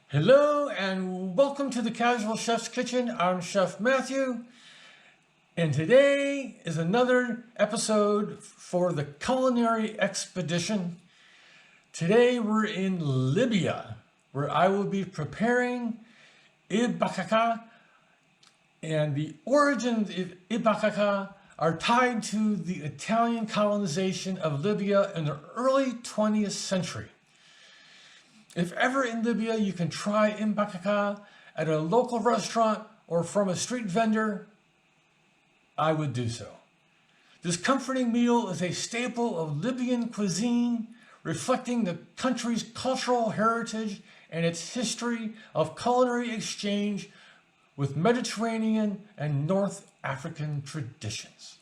Hello and welcome to the Casual Chef's Kitchen. I'm Chef Matthew, and today is another episode for the culinary expedition. Today we're in Libya, where I will be preparing Imbakbaka, and the origins of Imbakbaka are tied to the Italian colonization of Libya in the early 20th century. If ever in Libya, you can try Imbakbaka at a local restaurant or from a street vendor, I would do so. This comforting meal is a staple of Libyan cuisine, reflecting the country's cultural heritage and its history of culinary exchange with Mediterranean and North African traditions.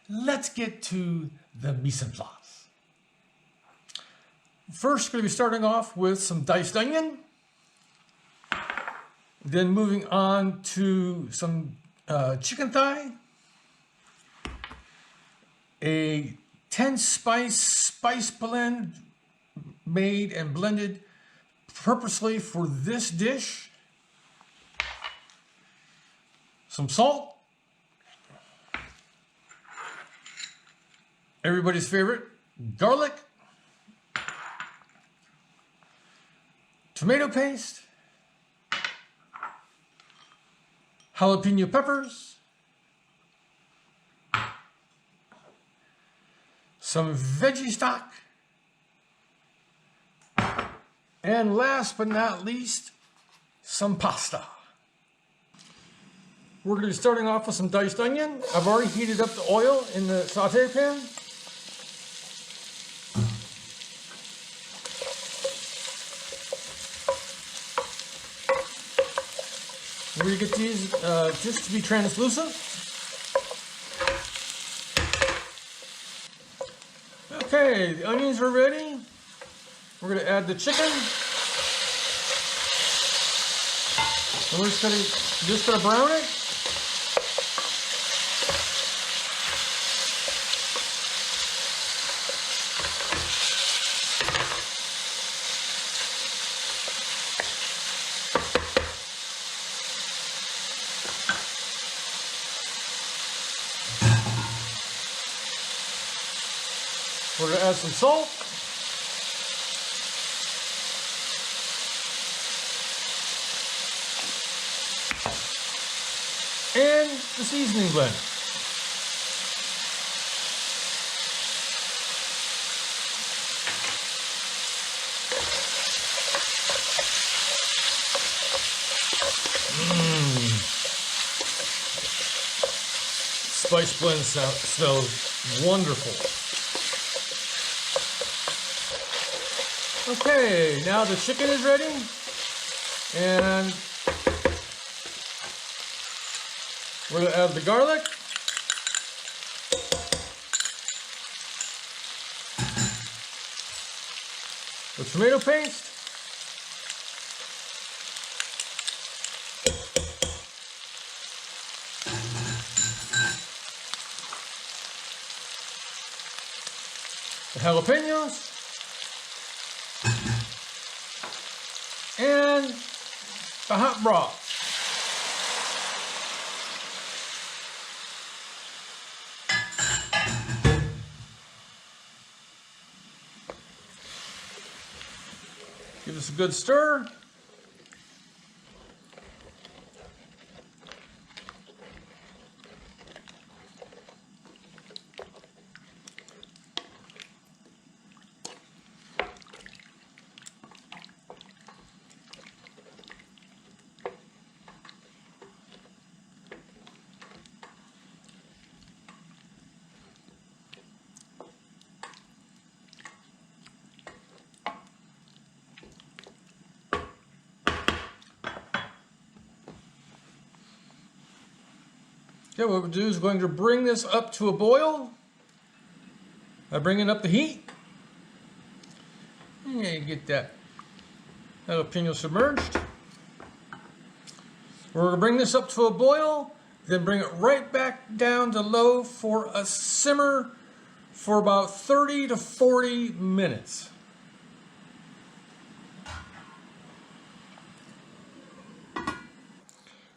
Let's get to the mise en place. First, we're going to be starting off with some diced onion, then moving on to some chicken thigh, a 10-spice blend made and blended purposely for this dish, some salt, everybody's favorite, garlic, tomato paste, jalapeno peppers, some veggie stock, and last but not least, some pasta. We're going to be starting off with some diced onion. I've already heated up the oil in the saute pan. We're going to get these just to be translucent. Okay, the onions are ready. We're going to add the chicken. And we're just going to brown it. We're going to add some salt. And the seasoning blend. Spice blend smells wonderful. Okay, now the chicken is ready, and we're going to add the garlic, the tomato paste, the jalapenos, and the hot broth. Give this a good stir. Okay, what we'll do is going to bring this up to a boil by bringing up the heat. And get that jalapeno submerged. We're going to bring this up to a boil, then bring it right back down to low for a simmer for about 30 to 40 minutes.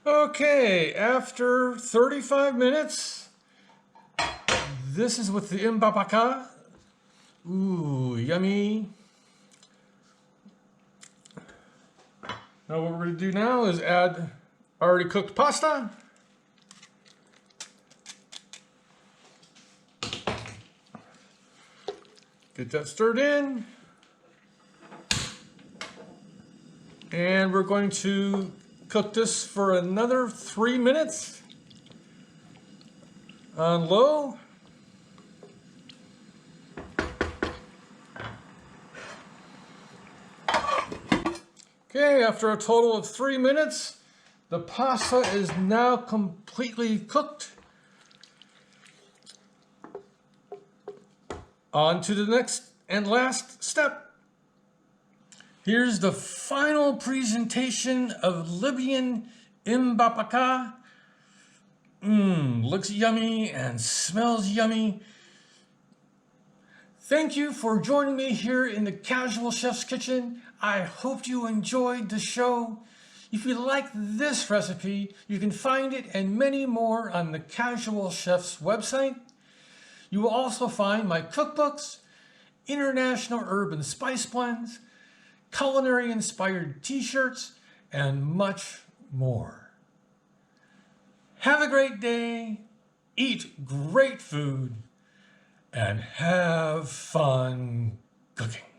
Okay, after 35 minutes, this is with the Imbakbaka. Ooh, yummy. Now what we're going to do now is add already cooked pasta. Get that stirred in. And we're going to cook this for another 3 minutes on low. Okay, after a total of 3 minutes, the pasta is now completely cooked. On to the next and last step. Here's the final presentation of Libyan Imbakbaka. Looks yummy and smells yummy. Thank you for joining me here in the Casual Chef's Kitchen. I hope you enjoyed the show. If you like this recipe, you can find it and many more on the Casual Chef's website. You will also find my cookbooks, international herb and spice blends, culinary inspired t-shirts, and much more. Have a great day, eat great food, and have fun cooking.